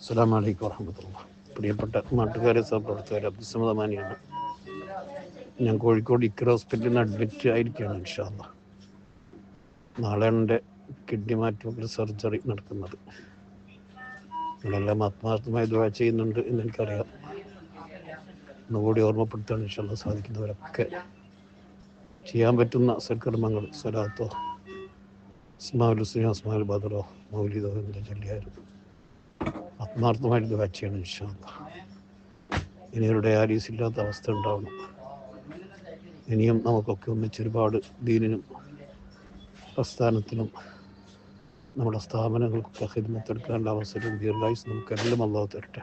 അസ്സലാമു അലൈക്കും വറഹ്മത്തുള്ളാഹി. പ്രിയപ്പെട്ട നാട്ടുകാരെ, സഹപ്രവർത്തകരെ, അബ്ദുസ്സമദ് അമാനിയാണ്. ഞാൻ കോഴിക്കോട് ഇക്ര ഹോസ്പിറ്റലിൽ നിന്ന് അഡ്മിറ്റ് ആയിരിക്കുകയാണ്. ഇൻഷാ അല്ലാഹ് നാളെയാണ് എൻ്റെ കിഡ്നി മാറ്റിവെക്കൽ സർജറി നടക്കുന്നത്. നിങ്ങളെല്ലാം ആത്മാർത്ഥമായി ദുആ ചെയ്യുന്നുണ്ട് എന്നെനിക്കറിയാം. ഒന്നുകൂടി ഓർമ്മപ്പെടുത്താൻ ഇൻഷാ അല്ലാഹ് സാധിക്കുന്നവരൊക്കെ ചെയ്യാൻ പറ്റുന്ന സൽക്കർമ്മങ്ങൾ, സ്വലാത്തോ, അസ്മാഉൽ ഹുസ്നയോ, അസ്മാഉൽ ബദറോ, മൗലിദോ എന്ന് ചൊല്ലിയായിരുന്നു ആത്മാർത്ഥമായിട്ട് ദുആ ചെയ്യണം ഇൻഷാ അല്ലാഹ്. ഇനിയൊരു ഡയാലിസിസ് ഇല്ലാത്ത അവസ്ഥ ഉണ്ടാവണം. ഇനിയും നമുക്കൊക്കെ ഒന്നിച്ച് ഒരുപാട് ദീനിനും പ്രസ്ഥാനത്തിനും നമ്മുടെ സ്ഥാപനങ്ങൾക്കൊക്കെ ഖിദ്മത്തെടുക്കാനുള്ള അവസരം ദീർഘായുസ് നമുക്കെല്ലാം അല്ലാഹു തരട്ടെ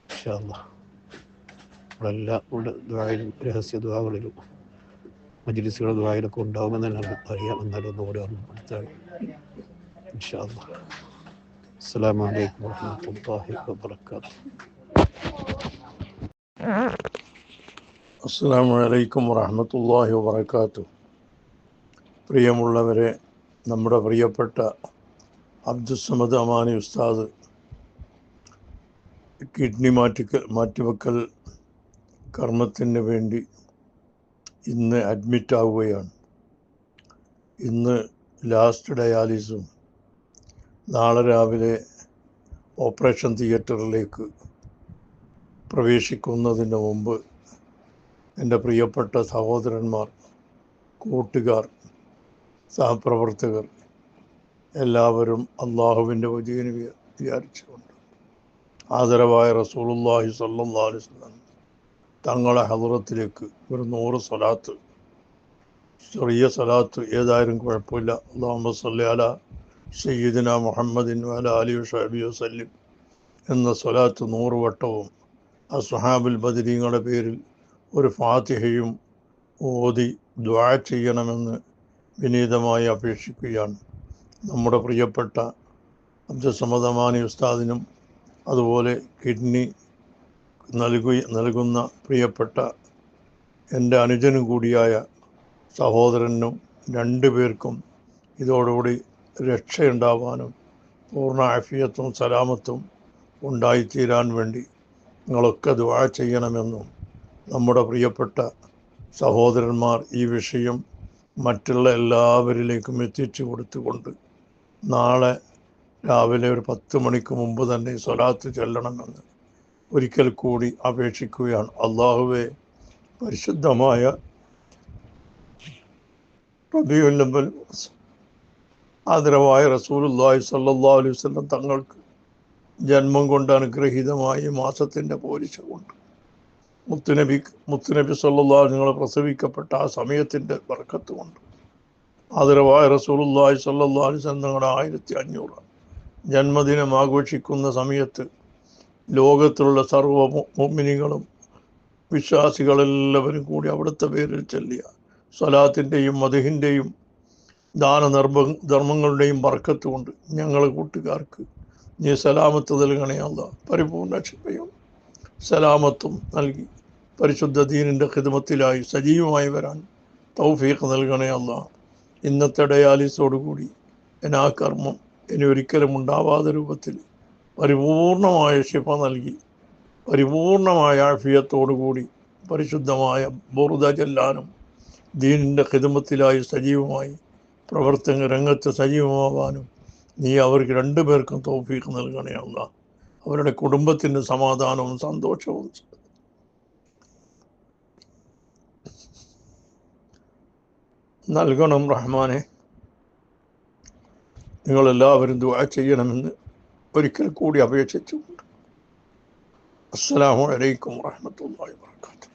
ഇൻഷാ അല്ലാഹ്. നമ്മളെല്ലാം നമ്മുടെ ദുആയിലും രഹസ്യ ദുആകളിലും മജ്ലിസുകളുടെ ദുആയിലൊക്കെ ഉണ്ടാകുമെന്ന് തന്നെ അറിയാം. എന്നാലും ഒന്നുകൂടി ഓർമ്മപ്പെടുത്താൻ ഇൻഷാ അല്ലാഹ്. അസ്സലാമു അലൈക്കും വറഹ്മത്തുള്ളാഹി വബറകാതുഹു. അസ്സലാമു അലൈക്കും വറഹ്മത്തുള്ളാഹി വബറകാതുഹു. പ്രിയമുള്ളവരെ, നമ്മുടെ പ്രിയപ്പെട്ട അബ്ദുസ്സമദ് അമാനി ഉസ്താദ് കിഡ്നി മാറ്റിവെക്കൽ കർമ്മത്തിന് വേണ്ടി ഇന്ന് അഡ്മിറ്റ് ആവുകയാണ്. ഇന്ന് ലാസ്റ്റ് ഡയാലിസും നാളെ രാവിലെ ഓപ്പറേഷൻ തിയേറ്ററിലേക്ക് പ്രവേശിക്കുന്നതിന് മുമ്പ് എൻ്റെ പ്രിയപ്പെട്ട സഹോദരന്മാർ, കൂട്ടുകാർ, സഹപ്രവർത്തകർ എല്ലാവരും അള്ളാഹുവിൻ്റെ വജീനെ വിചാരിച്ചുകൊണ്ട് ആദരവായ റസൂലുള്ളാഹി സ്വല്ലല്ലാഹു അലൈഹി വസല്ലം തങ്ങളെ ഹദ്റത്തിലേക്ക് ഒരു 100 സ്വലാത്ത്, ചെറിയ സ്വലാത്ത് ഏതായാലും കുഴപ്പമില്ല, അല്ലാഹുമ്മ സ്വല്ലി അലാ സയ്യിദിന മുഹമ്മദിൻ വഅലാ ആലിഹി വസഹ്ബിഹി വസല്ലം എന്ന സ്വലാത്ത് 100 വട്ടവും അസ്ഹാബുൽ ബദരീങ്ങളുടെ പേരിൽ ഒരു ഫാത്തിഹയും ഓതി ദുആ ചെയ്യണമെന്ന് വിനീതമായി അപേക്ഷിക്കുകയാണ്. നമ്മുടെ പ്രിയപ്പെട്ട അബ്ദുസ്സമദ് അമാനി ഉസ്താദിനും അതുപോലെ കിഡ്നി നൽകുന്ന പ്രിയപ്പെട്ട എൻ്റെ അനുജനും കൂടിയായ സഹോദരനും 2 പേർക്കും ഇതോടുകൂടി രക്ഷയുണ്ടാവാനും പൂർണ്ണ ആഫിയത്തും സലാമത്തും ഉണ്ടായിത്തീരാൻ വേണ്ടി നിങ്ങളൊക്കെ ദുആ ചെയ്യണമെന്നും നമ്മുടെ പ്രിയപ്പെട്ട സഹോദരന്മാർ ഈ വിഷയം മറ്റുള്ള എല്ലാവരിലേക്കും എത്തിച്ചു കൊടുത്തുകൊണ്ട് നാളെ രാവിലെ ഒരു 10 മണിക്ക് മുമ്പ് തന്നെ സ്വലാത്ത് ചൊല്ലണമെന്ന് ഒരിക്കൽ കൂടി അപേക്ഷിക്കുകയാണ്. അള്ളാഹുവേ, പരിശുദ്ധമായ റബീഉൽ അവ്വൽ ആദരവായ റസൂലുള്ളാഹി സ്വല്ലല്ലാഹു അലൈഹി വസല്ലം തങ്ങൾക്ക് ജന്മം കൊണ്ട് അനുഗ്രഹീതമായ മാസത്തിൻ്റെ പോരിശ കൊണ്ട് മുത്തുനബി സ്വല്ലല്ലാഹു അലൈഹി വസല്ലം പ്രസവിക്കപ്പെട്ട ആ സമയത്തിൻ്റെ ബർക്കത്ത് കൊണ്ട് ആദരവായ റസൂലുള്ളാഹി സ്വല്ലല്ലാഹു അലൈഹി വസല്ലം തങ്ങളുടെ 1500 ജന്മദിനം ആഘോഷിക്കുന്ന സമയത്ത് ലോകത്തിലുള്ള സർവ്വ മുഅ്മിനീങ്ങളും വിശ്വാസികളെല്ലാവരും കൂടി അവിടുത്തെ പേരിൽ ചൊല്ലിയ സ്വലാത്തിൻ്റെയും മദ്ഹിൻ്റെയും ധർമ്മങ്ങളുടെയും ബർക്കത്ത് കൊണ്ട് ഞങ്ങളെ കൂട്ടുകാർക്ക് നീ സലാമത്ത് നൽകണേ അല്ലാഹ്. പരിപൂർണ്ണ ശിഫയും സലാമത്തും നൽകി പരിശുദ്ധ ദീനിൻ്റെ ഖിദ്മത്തിലായി സജീവമായി വരാൻ തൗഫീഖ് നൽകണേ അല്ലാഹ്. ഇന്നത്തെ ഡയാലിസോടുകൂടി ആ കർമ്മം ഇനി ഒരിക്കലും ഉണ്ടാവാത്ത രൂപത്തിൽ പരിപൂർണമായ ശിഫ നൽകി പരിപൂർണമായ ആഫിയത്തോടുകൂടി പരിശുദ്ധമായ ബുർദ ചെല്ലാനും ദീനിൻ്റെ ഖിദ്മത്തിലായി സജീവമായി പ്രവർത്തന രംഗത്ത് സജീവമാവാനും നീ അവർക്ക് 2 പേർക്കും തൗഫീഖ് നൽകണേ അല്ലാഹ്. അവരുടെ കുടുംബത്തിൻ്റെ സമാധാനവും സന്തോഷവും നൽകണം റഹ്മാനെ. നിങ്ങളെല്ലാവരും ദുആ ചെയ്യണമെന്ന് ഒരിക്കൽ കൂടി അപേക്ഷിച്ചുകൊണ്ട് അസ്സലാമു അലൈക്കും വറഹ്മത്തുള്ളാഹി വബറകാതുഹു.